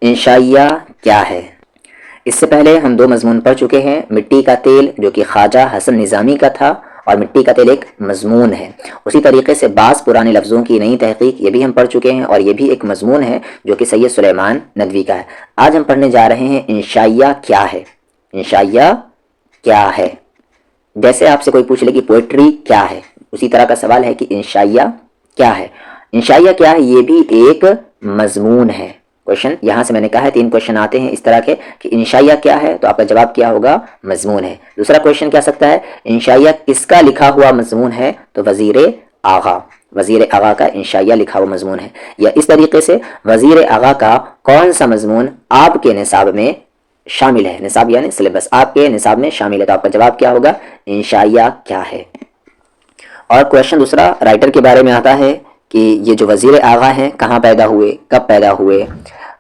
انشائیہ کیا ہے؟ اس سے پہلے ہم دو مضمون پڑھ چکے ہیں، مٹی کا تیل جو کہ خواجہ حسن نظامی کا تھا، اور مٹی کا تیل ایک مضمون ہے۔ اسی طریقے سے بعض پرانے لفظوں کی نئی تحقیق، یہ بھی ہم پڑھ چکے ہیں، اور یہ بھی ایک مضمون ہے جو کہ سید سلیمان ندوی کا ہے۔ آج ہم پڑھنے جا رہے ہیں انشائیہ کیا ہے۔ انشائیہ کیا ہے؟ جیسے آپ سے کوئی پوچھ لے کہ پوئٹری کیا ہے، اسی طرح کا سوال ہے کہ انشائیہ کیا ہے۔ انشائیہ کیا ہے؟ یہ بھی ایک مضمون ہے۔ کوشچن یہاں سے میں نے کہا ہے 3 کوشچن آتے ہیں اس طرح کے کہ انشائیہ کیا ہے، تو آپ کا جواب کیا ہوگا؟ مضمون ہے۔ دوسرا کوشچن کیا سکتا ہے؟ انشائیہ کس کا لکھا ہوا مضمون ہے؟ تو وزیر آغا، وزیر آغا کا انشائیہ لکھا ہوا مضمون ہے۔ یا اس طریقے سے وزیر آغا کا کون سا مضمون آپ کے نصاب میں شامل ہے؟ نصاب یعنی سلیبس، آپ کے نصاب میں شامل ہے، تو آپ کا جواب کیا ہوگا؟ انشائیہ کیا ہے۔ اور کوشچن دوسرا رائٹر کے بارے میں آتا ہے کہ یہ جو وزیر آغا ہیں کہاں پیدا ہوئے، کب پیدا ہوئے،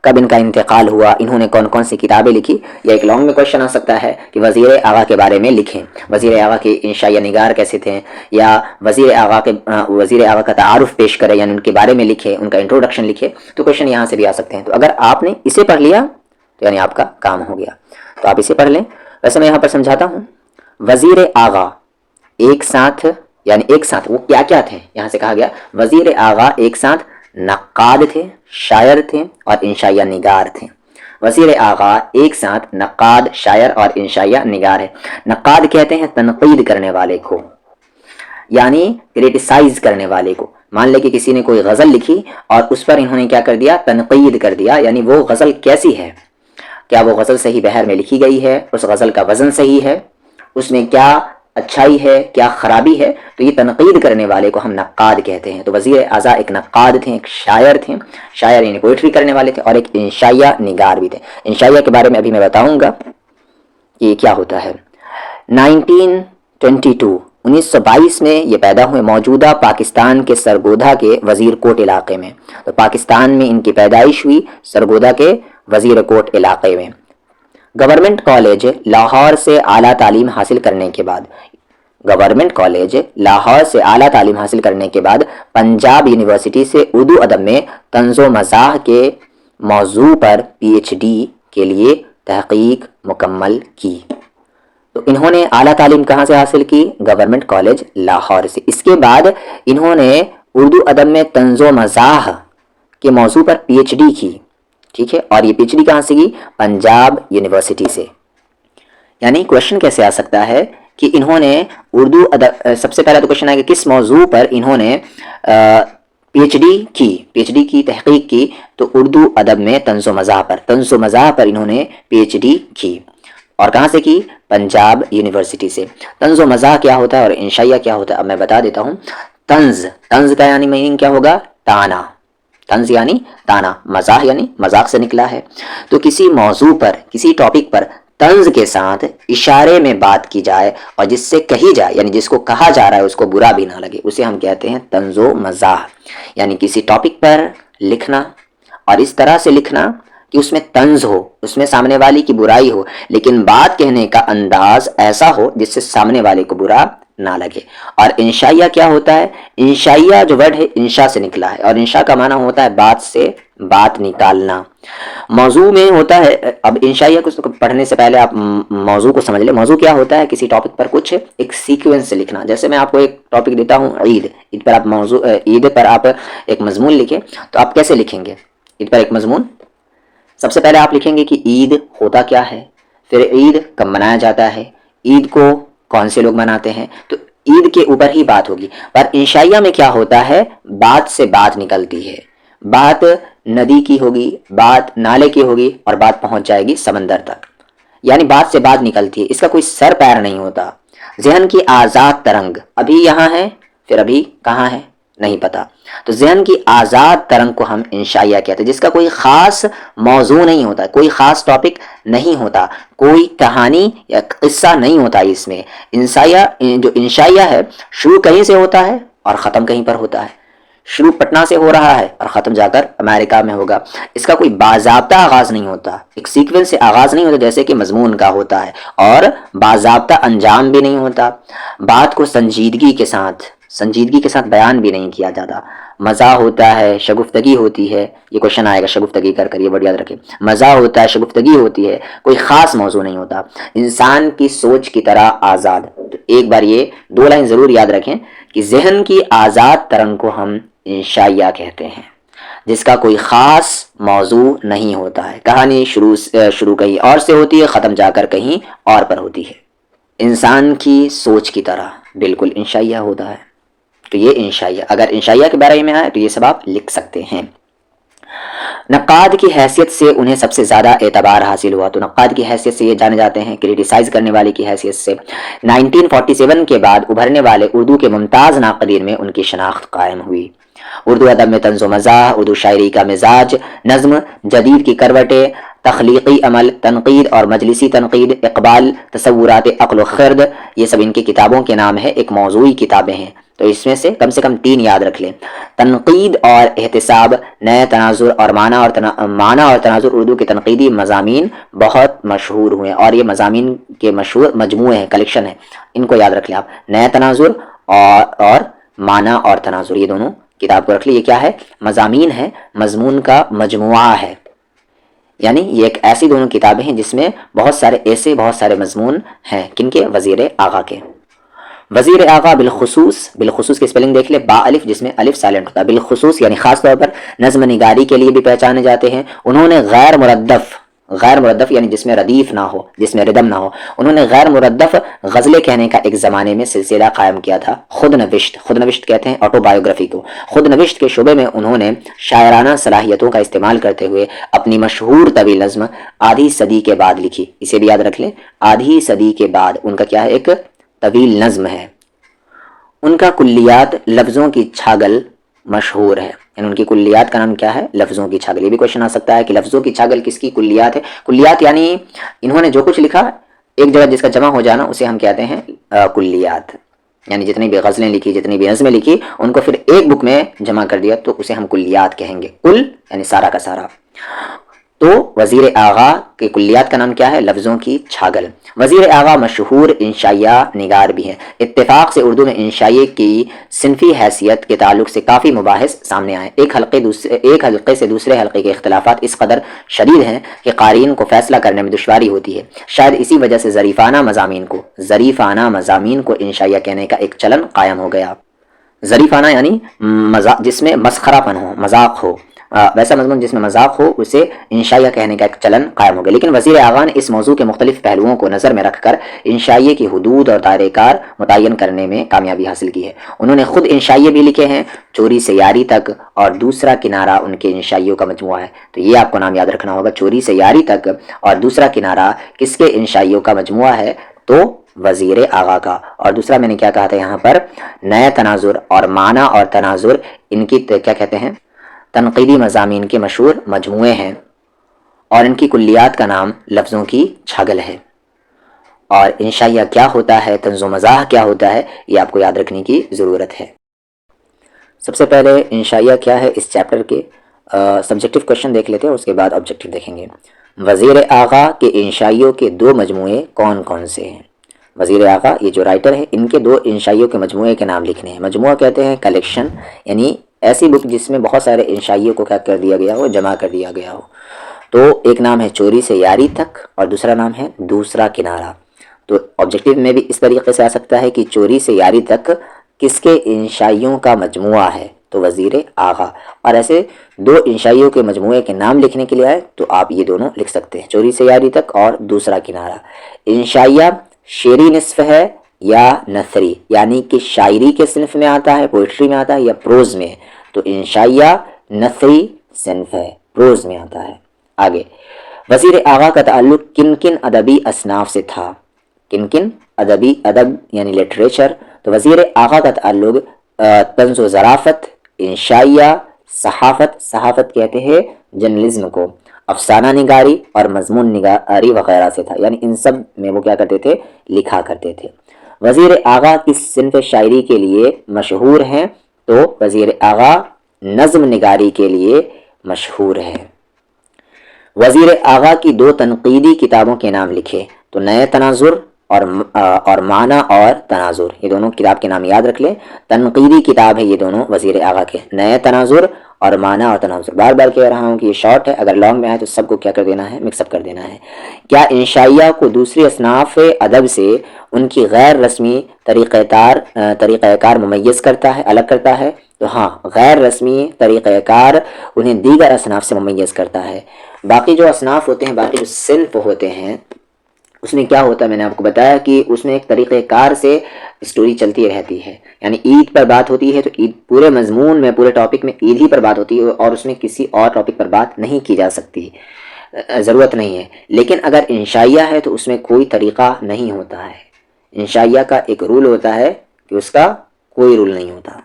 کب ان کا انتقال ہوا، انہوں نے کون کون سی کتابیں لکھی۔ یا ایک لانگ میں کوشچن آ سکتا ہے کہ وزیر آغا کے بارے میں لکھیں، وزیر آغا کے انشائیہ نگار کیسے تھے، یا وزیر آغا کا تعارف پیش کرے، یعنی ان کے بارے میں لکھے، ان کا انٹروڈکشن لکھے۔ تو کوشچن یہاں سے بھی آ سکتے ہیں۔ تو اگر آپ نے اسے پڑھ لیا تو یعنی آپ کا کام ہو گیا، تو آپ اسے پڑھ لیں۔ ویسے میں یہاں پر سمجھاتا ہوں، وزیر آغا ایک ساتھ، یعنی ایک ساتھ وہ کیا کیا تھے؟ یہاں سے کہا گیا وزیر آغا ایک ساتھ نقاد تھے، شاعر تھے، اور انشائیہ نگار تھے۔ وزیر آغا ایک ساتھ نقاد، شاعر اور انشائیہ نگار ہے۔ نقاد کہتے ہیں تنقید کرنے والے کو، یعنی کریٹیسائز کرنے والے کو۔ مان لے کہ کسی نے کوئی غزل لکھی اور اس پر انہوں نے کیا کر دیا؟ تنقید کر دیا، یعنی وہ غزل کیسی ہے، کیا وہ غزل صحیح بہر میں لکھی گئی ہے، اس غزل کا وزن صحیح ہے، اس میں کیا اچھائی ہے، کیا خرابی ہے۔ تو یہ تنقید کرنے والے کو ہم نقاد کہتے ہیں۔ تو وزیر اعظم ایک نقاد تھے، ایک شاعر تھے، شاعر یعنی پوئٹری کرنے والے تھے، اور ایک انشائیہ نگار بھی تھے۔ انشائیہ کے بارے میں ابھی میں بتاؤں گا کہ یہ کیا ہوتا ہے۔ 1922 میں یہ پیدا ہوئے موجودہ پاکستان کے سرگودھا کے وزیر کوٹ علاقے میں۔ تو پاکستان میں ان کی پیدائش ہوئی سرگودھا کے وزیر کوٹ علاقے میں۔ گورنمنٹ کالج لاہور سے اعلیٰ تعلیم حاصل کرنے کے بعد، پنجاب یونیورسٹی سے اردو ادب میں طنز و مزاح کے موضوع پر PhD کے لیے تحقیق مکمل کی۔ تو انہوں نے اعلیٰ تعلیم کہاں سے حاصل کی؟ گورنمنٹ کالج لاہور سے۔ اس کے بعد انہوں نے اردو ادب میں طنز و مزاح کے موضوع پر PhD کی، ٹھیک ہے، اور یہ PhD کہاں سے کی؟ پنجاب یونیورسٹی سے۔ یعنی کوشچن کیسے آ سکتا ہے کہ انہوں نے اردو ادب، سب سے پہلا تو کوشچن ہے کہ کس موضوع پر انہوں نے PhD کی تحقیق کی؟ تو اردو ادب میں طنز و مزاح پر انہوں نے PhD کی، اور کہاں سے کی؟ پنجاب یونیورسٹی سے۔ طنز و مزاح کیا ہوتا ہے اور انشائیہ کیا ہوتا ہے اب میں بتا دیتا ہوں۔ طنز کا یعنی میننگ کیا ہوگا؟ تانا، طنز یعنی تانا، مزاح یعنی مذاق سے نکلا ہے۔ تو کسی موضوع پر، کسی ٹاپک پر طنز کے ساتھ اشارے میں بات کی جائے، اور جس سے کہی جائے، یعنی جس کو کہا جا رہا ہے اس کو برا بھی نہ لگے، اسے ہم کہتے ہیں طنز و مزاح۔ یعنی کسی ٹاپک پر لکھنا اور اس طرح سے لکھنا کہ اس میں طنز ہو، اس میں سامنے والی کی برائی ہو، لیکن بات کہنے کا انداز ایسا ہو جس سے سامنے والے کو برا نہ لگے۔ اور انشائیہ کیا ہوتا ہے؟ انشائیہ جو ورڈ ہے انشاء سے نکلا ہے، اور انشاء کا معنی ہوتا ہے بات سے بات نکالنا۔ موضوع میں ہوتا ہے، اب انشائیہ کو پڑھنے سے پہلے آپ موضوع کو سمجھ لیں۔ موضوع کیا ہوتا ہے؟ کسی ٹاپک پر کچھ ایک سیکوینس سے لکھنا۔ جیسے میں آپ کو ایک ٹاپک دیتا ہوں، عید پر آپ عید پر آپ ایک مضمون لکھیں، تو آپ کیسے لکھیں گے؟ عید پر ایک مضمون، سب سے پہلے آپ لکھیں گے کہ عید ہوتا کیا ہے، پھر عید کب منایا جاتا ہے، عید کو کون سے لوگ مناتے ہیں، تو عید کے اوپر ہی بات ہوگی۔ پر انشائیہ میں کیا ہوتا ہے؟ بات سے بات نکلتی ہے، بات ندی کی ہوگی، بات نالے کی ہوگی، اور بات پہنچ جائے گی سمندر تک، یعنی بات سے بات نکلتی ہے، اس کا کوئی سر پیر نہیں ہوتا۔ ذہن کی آزاد ترنگ ابھی یہاں ہے، پھر ابھی کہاں ہے نہیں پتا، تو ذہن کی آزاد ترنگ کو ہم انشائیہ کہتے ہیں، جس کا کوئی خاص موضوع نہیں ہوتا، کوئی خاص ٹاپک نہیں ہوتا، کوئی کہانی یا قصہ نہیں ہوتا اس میں۔ جو انشائیہ ہے شروع کہیں سے ہوتا ہے اور ختم کہیں پر ہوتا ہے، شروع پٹنہ سے ہو رہا ہے اور ختم جا کر امریکہ میں ہوگا۔ اس کا کوئی باضابطہ آغاز نہیں ہوتا، ایک سیکوینس سے آغاز نہیں ہوتا جیسے کہ مضمون کا ہوتا ہے، اور باضابطہ انجام بھی نہیں ہوتا۔ بات کو سنجیدگی کے ساتھ سنجیدگی کے ساتھ بیان بھی نہیں کیا جاتا. مزاح ہوتا ہے، شگفتگی ہوتی ہے. یہ کوشچن آئے گا شگفتگی کر یہ ورڈ یاد رکھیں. مزاح ہوتا ہے، شگفتگی ہوتی ہے، کوئی خاص موضوع نہیں ہوتا. انسان کی سوچ کی طرح آزاد. تو ایک بار یہ 2 لائن ضرور یاد رکھیں کہ ذہن کی آزاد ترنگ کو ہم انشائیہ کہتے ہیں، جس کا کوئی خاص موضوع نہیں ہوتا ہے. کہانی شروع کہیں اور سے ہوتی ہے، ختم جا کر کہیں اور پر ہوتی ہے. انسان کی سوچ کی طرح بالکل انشائیہ ہوتا ہے. تو یہ انشائیہ، اگر انشائیہ کے بارے میں آئے تو یہ سب آپ لکھ سکتے ہیں. نقاد کی حیثیت سے انہیں سب سے زیادہ اعتبار حاصل ہوا. تو نقاد کی حیثیت سے یہ جانے جاتے ہیں، کریٹیسائز کرنے والے کی حیثیت سے. 1947 کے بعد ابھرنے والے اردو کے ممتاز ناقدین میں ان کی شناخت قائم ہوئی. اردو ادب میں طنز و مزاح، اردو شاعری کا مزاج، نظم جدید کی کروٹیں، تخلیقی عمل، تنقید اور مجلسی تنقید، اقبال، تصورات عقل و خرد، یہ سب ان کی کتابوں کے نام ہے. ایک موضوعی کتابیں ہیں، تو اس میں سے کم 3 یاد رکھ لیں. تنقید اور احتساب، نئے تناظر اور معنی اور تناظر اردو کے تنقیدی مضامین بہت مشہور ہوئے، اور یہ مضامین کے مشہور مجموعے ہیں، کلیکشن ہے. ان کو یاد رکھ لیں آپ. نئے تناظر اور معنی اور تناظر، یہ دونوں کتاب کو رکھ لیں. یہ کیا ہے؟ مضامین ہے، مضمون کا مجموعہ ہے. یعنی یہ ایک ایسی دونوں کتابیں ہیں جس میں بہت سارے مضمون ہیں. کن کے؟ وزیر آغا کے. وزیر آغا بالخصوص کی اسپیلنگ دیکھ لے، با الف جس میں الف سائلنٹ ہوتا ہے. بالخصوص یعنی خاص طور پر نظم نگاری کے لیے بھی پہچانے جاتے ہیں. انہوں نے غیر مردف یعنی جس میں ردیف نہ ہو، جس میں ردم نہ ہو، انہوں نے غیر مردف غزلیں کہنے کا ایک زمانے میں سلسلہ قائم کیا تھا. خود نوشت کہتے ہیں آٹو بایوگرافی کو. خود نوشت کے شعبے میں انہوں نے شاعرانہ صلاحیتوں کا استعمال کرتے ہوئے اپنی مشہور طویل نظم آدھی صدی کے بعد لکھی. اسے بھی یاد رکھ لیں، آدھی صدی کے بعد ان کا کیا ہے؟ ایک طویل نظم ہے. ان کا کلیات لفظوں کی چھاگل مشہور ہے. یعنی ان کی کلیات کا نام کیا ہے؟ لفظوں کی چھاگل. یہ بھی کوشچن آ سکتا ہے کہ لفظوں کی چھاگل کس کی کلیات ہے؟ کلیات یعنی انہوں نے جو کچھ لکھا ایک جگہ جس کا جمع ہو جانا اسے ہم کہتے ہیں کلیات. یعنی جتنی بھی غزلیں لکھی، جتنی بھی نظمیں لکھی، ان کو پھر ایک بک میں جمع کر دیا تو اسے ہم کلیات کہیں گے. کل یعنی سارا کا سارا. تو وزیر آغا کے کلیات کا نام کیا ہے؟ لفظوں کی چھاگل. وزیر آغا مشہور انشائیہ نگار بھی ہیں. اتفاق سے اردو میں انشائیہ کی صنفی حیثیت کے تعلق سے کافی مباحث سامنے آئے. ایک حلقے سے دوسرے حلقے کے اختلافات اس قدر شدید ہیں کہ قارئین کو فیصلہ کرنے میں دشواری ہوتی ہے. شاید اسی وجہ سے ظریفانہ مضامین کو انشائیہ کہنے کا ایک چلن قائم ہو گیا. ظریفانہ یعنی جس میں مسخرہ پن ہو، مذاق ہو، ویسا مضمون جس میں مذاق ہو اسے انشائیہ کہنے کا ایک چلن قائم ہو گیا. لیکن وزیر اعلیٰ نے اس موضوع کے مختلف پہلوؤں کو نظر میں رکھ کر انشائیہ کی حدود اور دائرۂ کار متعین کرنے میں کامیابی حاصل کی ہے. انہوں نے خود انشائیہ بھی لکھے ہیں. چوری سے یاری تک اور دوسرا کنارہ ان کے انشائیوں کا مجموعہ ہے. تو یہ آپ کو نام یاد رکھنا ہوگا. چوری سے یاری تک اور دوسرا کنارہ کس کے انشائیوں کا مجموعہ ہے؟ تو وزیر آغا کا. اور دوسرا میں نے کیا کہا تھا یہاں پر؟ نئے تناظر اور معنی اور تناظر ان کی کیا کہتے ہیں؟ تنقیدی مضامین کے مشہور مجموعے ہیں، اور ان کی کلیات کا نام لفظوں کی چھاگل ہے. اور انشائیہ کیا ہوتا ہے، طنز و مزاح کیا ہوتا ہے، یہ آپ کو یاد رکھنے کی ضرورت ہے. سب سے پہلے انشائیہ کیا ہے اس چیپٹر کے سبجیکٹیو کوشچن دیکھ لیتے ہیں، اس کے بعد آبجیکٹیو دیکھیں گے. وزیر آغا کے انشائیوں کے 2 مجموعے کون کون سے ہیں؟ وزیر آغا یہ جو رائٹر ہے ان کے 2 انشائیوں کے مجموعے کے نام لکھنے ہیں. مجموعہ کہتے ہیں کلیکشن، یعنی ایسی بک جس میں بہت سارے انشائیوں کو کیا کر دیا گیا ہو، جمع کر دیا گیا ہو. تو ایک نام ہے چوری سے یاری تک اور دوسرا نام ہے دوسرا کنارہ. تو آبجیکٹیو میں بھی اس طریقے سے آ سکتا ہے کہ چوری سے یاری تک کس کے انشائیوں کا مجموعہ ہے؟ تو وزیر آغا. اور ایسے 2 انشائیوں کے مجموعے کے نام لکھنے کے لیے آئے تو آپ یہ دونوں لکھ سکتے ہیں، چوری سے یاری تک اور دوسرا کنارہ. انشائیہ شعری نصف ہے یا نثری، یعنی کہ شاعری کے صنف میں آتا ہے، پوئٹری میں آتا ہے، یا پروز میں ہے. تو انشائیہ نثری صنف ہے، پروز میں آتا ہے. آگے وزیر آغا کا تعلق کن کن ادبی اصناف سے تھا؟ کن کن ادب یعنی لٹریچر. تو وزیر آغا کا تعلق طنز و ظرافت، انشائیہ، صحافت کہتے ہیں جرنلزم کو، افسانہ نگاری اور مضمون نگاری وغیرہ سے تھا. یعنی ان سب میں وہ کیا کرتے تھے؟ لکھا کرتے تھے. وزیر آغا کس صنف شاعری کے لیے مشہور ہیں؟ تو وزیر آغا نظم نگاری کے لیے مشہور ہے. وزیر آغا کی 2 تنقیدی کتابوں کے نام لکھے. تو نئے تناظر اور معنی اور تناظر، یہ دونوں کتاب کے نام یاد رکھ لیں. تنقیدی کتاب ہے یہ دونوں وزیر اعلیٰ کے، نئے تناظر اور معنی اور تناظر. بار بار کہہ رہا ہوں کہ یہ شارٹ ہے، اگر لانگ میں آئے تو سب کو کیا کر دینا ہے، مکس اپ کر دینا ہے. کیا انشائیہ کو دوسری اصناف ادب سے ان کی غیر رسمی طریقہ کار ممیز کرتا ہے، الگ کرتا ہے؟ تو ہاں، غیر رسمی طریقہ کار انہیں دیگر اصناف سے ممیز کرتا ہے. باقی جو اصناف ہوتے ہیں، باقی جو صنف ہوتے ہیں، اس میں کیا ہوتا ہے، میں نے آپ کو بتایا کہ اس میں ایک طریقہ کار سے اسٹوری چلتی رہتی ہے. یعنی عید پر بات ہوتی ہے تو عید پورے مضمون میں، پورے ٹاپک میں عید ہی پر بات ہوتی ہے، اور اس میں کسی اور ٹاپک پر بات نہیں کی جا سکتی، ضرورت نہیں ہے. لیکن اگر انشائیہ ہے تو اس میں کوئی طریقہ نہیں ہوتا ہے. انشائیہ کا ایک رول ہوتا ہے کہ اس کا کوئی رول نہیں ہوتا.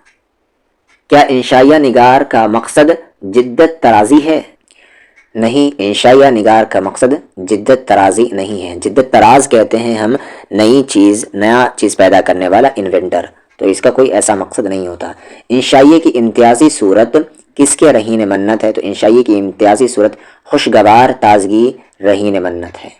کیا انشائیہ نگار کا مقصد جدت ترازی ہے؟ نہیں، انشائیہ نگار کا مقصد جدت ترازی نہیں ہے. جدت تراز کہتے ہیں ہم نیا چیز پیدا کرنے والا انوینٹر، تو اس کا کوئی ایسا مقصد نہیں ہوتا. انشائیہ کی امتیازی صورت کس کے رہین منت ہے؟ تو انشائیہ کی امتیازی صورت خوشگوار تازگی رہین منت ہے.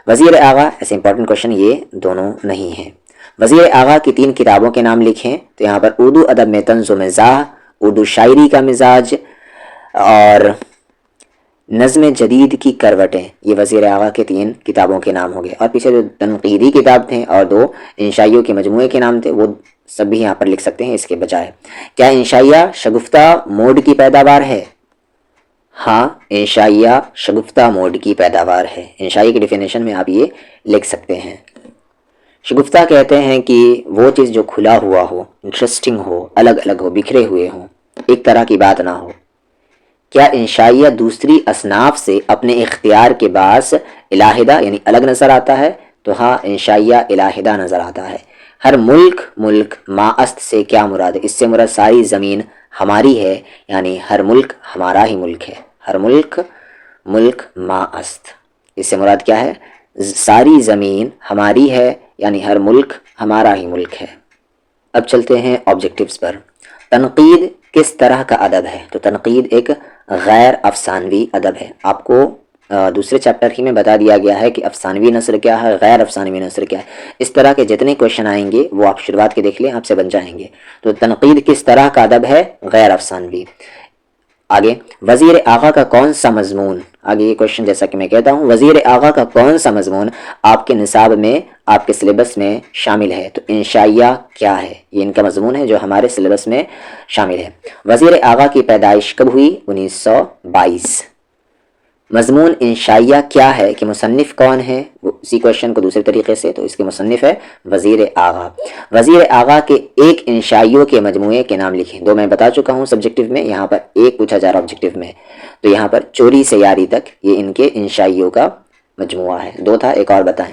وزیر اعلیٰ، ایسے امپورٹنٹ کوشچن یہ دونوں نہیں ہیں. وزیر اعلیٰ کی 3 کتابوں کے نام لکھیں. تو یہاں پر اردو ادب میں طنز و مزاح، اردو شاعری کا مزاج اور نظم جدید کی کروٹیں، یہ وزیر اعلیٰ کے 3 کتابوں کے نام ہو گئے. اور پیچھے جو تنقیدی کتاب تھے اور 2 انشائیوں کے مجموعے کے نام تھے، وہ سب بھی یہاں پر لکھ سکتے ہیں اس کے بجائے. کیا انشائیہ شگفتہ موڈ کی پیداوار ہے؟ ہاں، انشائیہ شگفتہ موڈ کی پیداوار ہے. انشائیہ کی ڈیفینیشن میں آپ یہ لکھ سکتے ہیں. شگفتہ کہتے ہیں کہ وہ چیز جو کھلا ہوا ہو، انٹرسٹنگ ہو، الگ الگ ہو، بکھرے ہوئے ہوں، ایک طرح کی بات نہ ہو. کیا انشائیہ دوسری اصناف سے اپنے اختیار کے باعث علیحدہ یعنی الگ نظر آتا ہے؟ تو ہاں، انشائیہ علیحدہ نظر آتا ہے. ہر ملک ما است سے کیا مراد ہے؟ اس سے مراد ساری زمین ہماری ہے، یعنی ہر ملک ہمارا ہی ملک ہے. ہر ملک ما است، اس سے مراد کیا ہے؟ ساری زمین ہماری ہے، یعنی ہر ملک ہمارا ہی ملک ہے. اب چلتے ہیں آبجیکٹیوز پر. تنقید کس طرح کا ادب ہے؟ تو تنقید ایک غیر افسانوی ادب ہے. آپ کو دوسرے چیپٹر ہی میں بتا دیا گیا ہے کہ افسانوی نثر کیا ہے، غیر افسانوی نثر کیا ہے. اس طرح کے جتنے کویشچن آئیں گے وہ آپ شروعات کے دیکھ لیں، آپ سے بن جائیں گے. تو تنقید کس طرح کا ادب ہے؟ غیر افسانوی. آگے، وزیر اعلیٰ کا کون سا مضمون، آگے یہ کویشچن جیسا کہ میں کہتا ہوں، وزیر اعلیٰ کا کون سا مضمون آپ کے نصاب میں، آپ کے سلیبس میں شامل ہے؟ تو انشائیہ کیا ہے، یہ ان کا مضمون ہے جو ہمارے سلیبس میں شامل ہے. وزیر اعلیٰ کی پیدائش کب ہوئی؟ 1922. مضمون انشائیہ کیا ہے کہ مصنف کون ہے؟ اسی کویشچن کو دوسرے طریقے سے، تو اس کے مصنف ہے وزیر اعلیٰ. وزیر اعلیٰ کے ایک انشائیوں کے مجموعے کے نام لکھیں. 2 میں بتا چکا ہوں سبجیکٹیو میں، یہاں پر ایک پوچھا جا رہا آبجیکٹیو میں. تو یہاں پر چوری سے یاری تک، یہ ان کے انشائیوں کا مجموعہ ہے. 2 تھا، ایک اور بتائیں.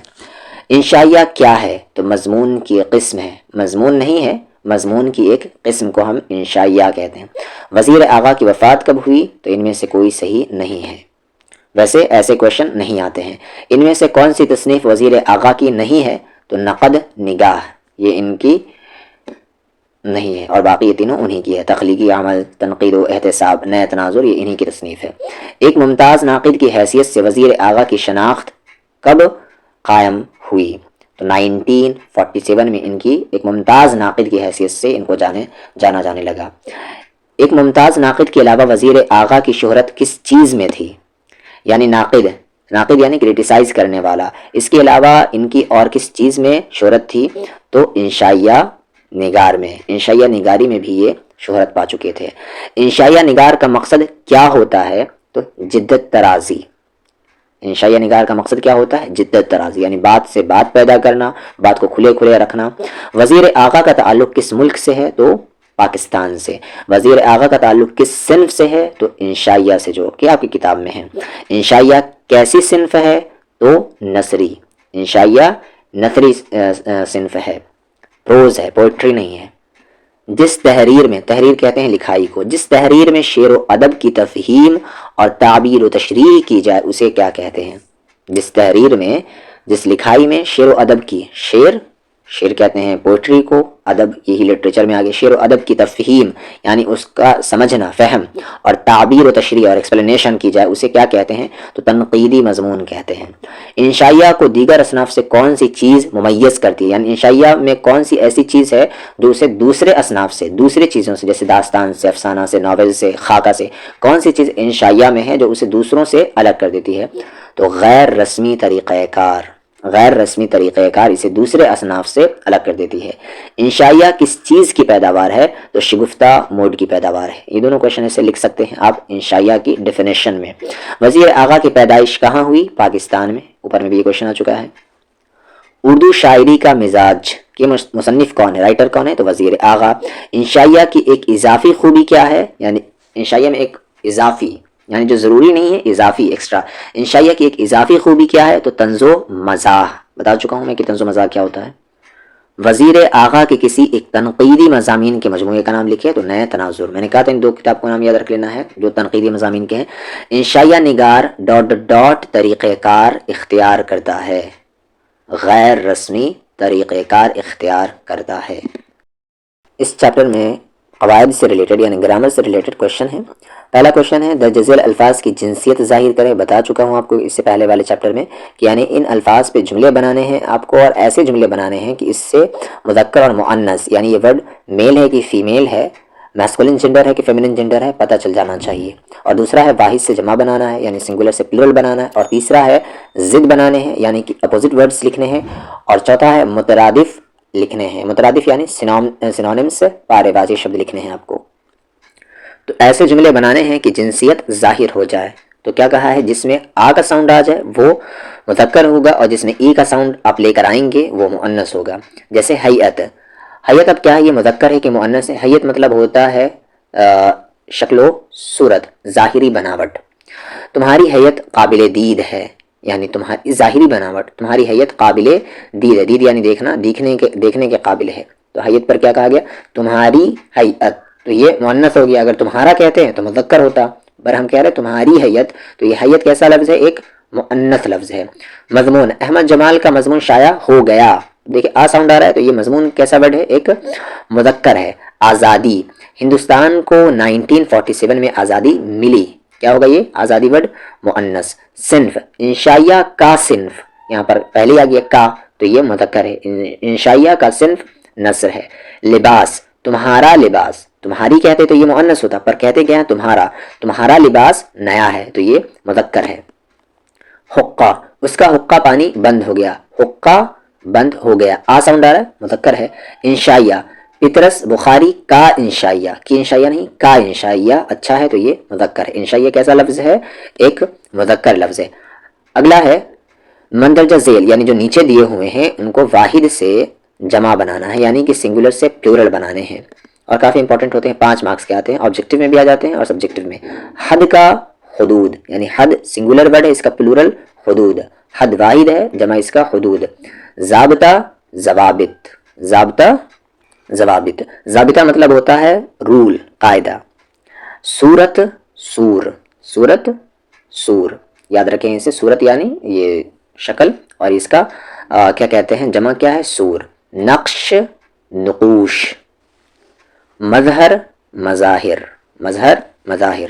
انشائیہ کیا ہے؟ تو مضمون کی قسم ہے، مضمون نہیں ہے، مضمون کی ایک قسم کو ہم انشائیہ کہتے ہیں. وزیر اعلیٰ کی وفات کب ہوئی؟ تو ان میں سے کوئی صحیح نہیں ہے. ویسے ایسے کویشچن نہیں آتے ہیں. ان میں سے کون سی تصنیف وزیر اعلیٰ کی نہیں ہے؟ تو نقد نگاہ، یہ ان کی نہیں ہے، اور باقی یہ تینوں انہی کی ہے. تخلیقی عمل، تنقید و احتساب، نئے تناظر، یہ انہی کی تصنیف ہے. ایک ممتاز ناقد کی حیثیت سے وزیر اعلیٰ کی شناخت کب قائم ہوئی؟ تو 1947 میں ان کی ایک ممتاز ناقد کی حیثیت سے ان کو جانا جانے لگا. ایک ممتاز ناقد کے علاوہ وزیر اعلیٰ کی شہرت کس چیز میں تھی؟ یعنی ناقد یعنی کریٹیسائز کرنے والا، اس کے علاوہ ان کی اور کس چیز میں شہرت تھی؟ تو انشائیہ نگار میں، انشائیہ نگاری میں بھی یہ شہرت پا چکے تھے. انشائیہ نگار کا مقصد کیا ہوتا ہے؟ تو جدت ترازی. انشائیہ نگار کا مقصد کیا ہوتا ہے؟ جدت ترازی، یعنی بات سے بات پیدا کرنا، بات کو کھلے رکھنا. وزیر اعلیٰ کا تعلق کس ملک سے ہے؟ تو پاکستان سے. وزیر اعلیٰ کا تعلق کس صنف سے ہے؟ تو انشائیہ سے، جو کہ آپ کی کتاب میں ہے. انشائیہ کیسی صنف ہے؟ تو نثری. انشائیہ نثری صنف ہے، پروز ہے، پوئٹری نہیں ہے. جس تحریر میں، تحریر کہتے ہیں لکھائی کو، جس تحریر میں شعر و ادب کی تفہیم اور تعبیر و تشریح کی جائے اسے کیا کہتے ہیں؟ جس تحریر میں، جس لکھائی میں شعر و ادب کی، شعر شعر کہتے ہیں پوئٹری کو، ادب یہی لٹریچر میں آگے، شعر و ادب کی تفہیم یعنی اس کا سمجھنا، فہم اور تعبیر و تشریح اور ایکسپلینیشن کی جائے، اسے کیا کہتے ہیں؟ تو تنقیدی مضمون کہتے ہیں۔ انشائیہ کو دیگر اصناف سے کون سی چیز ممیز کرتی ہے؟ یعنی انشائیہ میں کون سی ایسی چیز ہے جو اسے دوسرے اصناف سے، دوسری چیزوں سے، جیسے داستان سے، افسانہ سے، ناول سے، خاکہ سے، کون سی چیز انشائیہ میں ہے جو اسے دوسروں سے الگ کر دیتی ہے؟ تو غیر رسمی طریقہ کار، غیر رسمی طریقہ کار اسے دوسرے اصناف سے الگ کر دیتی ہے۔ انشائیہ کس چیز کی پیداوار ہے؟ تو شگفتہ موڈ کی پیداوار ہے۔ یہ دونوں کوشچن اسے لکھ سکتے ہیں آپ انشائیہ کی ڈیفینیشن میں۔ وزیر آغا کی پیدائش کہاں ہوئی؟ پاکستان میں، اوپر میں بھی یہ کوشچن آ چکا ہے۔ اردو شاعری کا مزاج کے مصنف کون ہے؟ رائٹر کون ہے؟ تو وزیر آغا۔ انشائیہ کی ایک اضافی خوبی کیا ہے؟ یعنی انشائیہ میں ایک اضافی، یعنی جو ضروری نہیں ہے، اضافی، ایکسٹرا، انشائیہ کی ایک اضافی خوبی کیا ہے؟ تو طنز و مزاح۔ بتا چکا ہوں میں کہ طنز و مزاح کیا ہوتا ہے۔ وزیر آغا کے کسی ایک تنقیدی مضامین کے مجموعے کا نام لکھے، تو نئے تناظر۔ میں نے کہا تھا ان دو کتاب کو نام یاد رکھ لینا ہے جو تنقیدی مضامین کے ہیں۔ انشائیہ نگار ڈاٹ ڈاٹ طریقہ کار اختیار کرتا ہے، غیر رسمی طریقہ کار اختیار کرتا ہے۔ اس چیپٹر میں قواعد سے ریلیٹڈ یعنی گرامر سے ریلیٹڈ کوشچن ہے۔ پہلا کوشچن ہے درج ذیل الفاظ کی جنسیت ظاہر کرے۔ بتا چکا ہوں آپ کو اس سے پہلے والے چیپٹر میں کہ یعنی ان الفاظ پہ جملے بنانے ہیں آپ کو، اور ایسے جملے بنانے ہیں کہ اس سے مذکر اور مؤنث یعنی یہ ورڈ میل ہے کہ فیمیل ہے، میسکولن جنڈر ہے کہ فیمینن جنڈر ہے، پتہ چل جانا چاہیے۔ اور دوسرا ہے واحد سے جمع بنانا ہے یعنی سنگولر سے پلورل بنانا ہے، اور تیسرا ہے ضد بنانے ہیں یعنی کہ اپوزٹ ورڈز لکھنے ہیں، اور چوتھا ہے مترادف لکھنے ہیں۔ مترادف یعنی سینونیمس، پارے واضح شبد لکھنے ہیں آپ کو۔ تو ایسے جملے بنانے ہیں کہ جنسیت ظاہر ہو جائے۔ تو کیا کہا ہے؟ جس میں آ کا ساؤنڈ آ جائے وہ مذکر ہوگا، اور جس میں ای کا ساؤنڈ آپ لے کر آئیں گے وہ مؤنث ہوگا۔ جیسے حیت، حیت اب کیا ہے؟ یہ مذکر ہے کہ مؤنث ہے؟ حیت مطلب ہوتا ہے شکل و صورت، ظاہری بناوٹ۔ تمہاری حیت قابل دید ہے، یعنی تمہاری ظاہری بناوٹ، تمہاری حیت قابل دید ہے، دید یعنی دیکھنا، دیکھنے کے قابل ہے۔ تو حیت پر کیا کہا گیا؟ تمہاری حیت، تو یہ مؤنث ہو گیا۔ اگر تمہارا کہتے ہیں تو مذکر ہوتا، پر ہم کہہ رہے ہیں تمہاری حیت، تو یہ حیت کیسا لفظ ہے؟ ایک مؤنث لفظ ہے۔ مضمون، احمد جمال کا مضمون شائع ہو گیا۔ دیکھیں آ ساؤنڈ آ رہا ہے تو یہ مضمون کیسا ورڈ ہے؟ ایک مذکر ہے۔ آزادی، ہندوستان کو 1947 میں آزادی ملی، کیا ہوگا یہ؟ آزادی ورڈ مؤنث۔ صنف، انشائیہ کا صنف، یہاں پر پہلے آ گیا کا تو یہ مذکر ہے، انشائیہ کا صنف نثر ہے۔ لباس، تمہارا لباس، تمہاری کہتے تو یہ مؤنث ہوتا، پر کہتے کیا ہے؟ تمہارا، تمہارا لباس نیا ہے تو یہ مذکر ہے۔ حقہ، اس کا حقہ پانی بند ہو گیا، حقہ بند ہو گیا، آ ساؤنڈ آ رہا ہے، مذکر ہے۔ انشائیہ، پطرس بخاری کا انشائیہ، کی انشائیہ نہیں، کا انشائیہ اچھا ہے تو یہ مذکر ہے۔ انشائیہ کیسا لفظ ہے؟ ایک مذکر لفظ ہے۔ اگلا ہے مندرجہ ذیل، یعنی جو نیچے دیے ہوئے ہیں ان کو واحد سے جمع بنانا ہے، یعنی کہ سنگولر سے پلورل بنانے ہیں، اور کافی امپورٹنٹ ہوتے ہیں، 5 مارکس کے آتے ہیں، آبجیکٹیو میں بھی آ جاتے ہیں اور سبجیکٹیو میں۔ حد کا حدود، یعنی حد سنگولر ورڈ ہے، اس کا پلورل حدود، حد واحد ہے، جمع اس کا حدود۔ ضابطہ، ضوابط، ضابطہ، ضوابط، ضابطہ مطلب ہوتا ہے رول، قاعدہ۔ صورت، سور، صورت، سور، یاد رکھیں اسے، صورت یعنی یہ شکل، اور اس کا کیا کہتے ہیں؟ جمع کیا ہے؟ سور۔ نقش، نقوش۔ مظہر، مظاہر، مظہر، مظاہر۔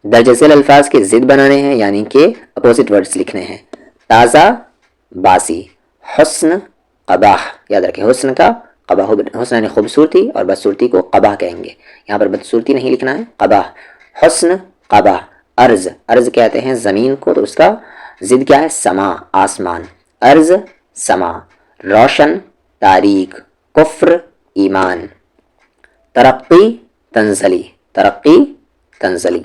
درج ذیل الفاظ کے ضد بنانے ہیں یعنی کہ اپوزٹ ورڈز لکھنے ہیں۔ تازہ، باسی۔ حسن، قباح، یاد رکھیں حسن کا قباح، حسن یعنی خوبصورتی، اور بدصورتی کو قباح کہیں گے، یہاں پر بدصورتی نہیں لکھنا ہے، قباح۔ حسن، قباح۔ ارض، ارض کہتے ہیں زمین کو، تو اس کا ضد کیا ہے؟ سما، آسمان، ارض، سما۔ روشن، تاریک۔ کفر، ایمان۔ ترقی، تنزلی، ترقی، تنزلی۔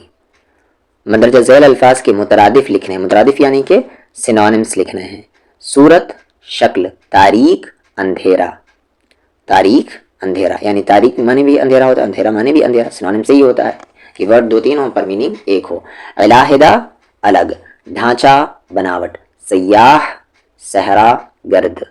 مندرجہ ذیل الفاظ کے مترادف لکھنے ہیں، مترادف یعنی کہ سینونیمس لکھنے ہیں۔ صورت، شکل۔ تاریک، اندھیرا، تاریک، اندھیرا، یعنی تاریک معنی بھی اندھیرا ہوتا ہے، اندھیرا معنی بھی اندھیرا، سینونیم سے ہی ہوتا ہے کہ ورڈ 2-3 ہوں پر میننگ ایک ہو۔ علیحدہ، الگ۔ ڈھانچہ، بناوٹ۔ سیاح، صحرا گرد۔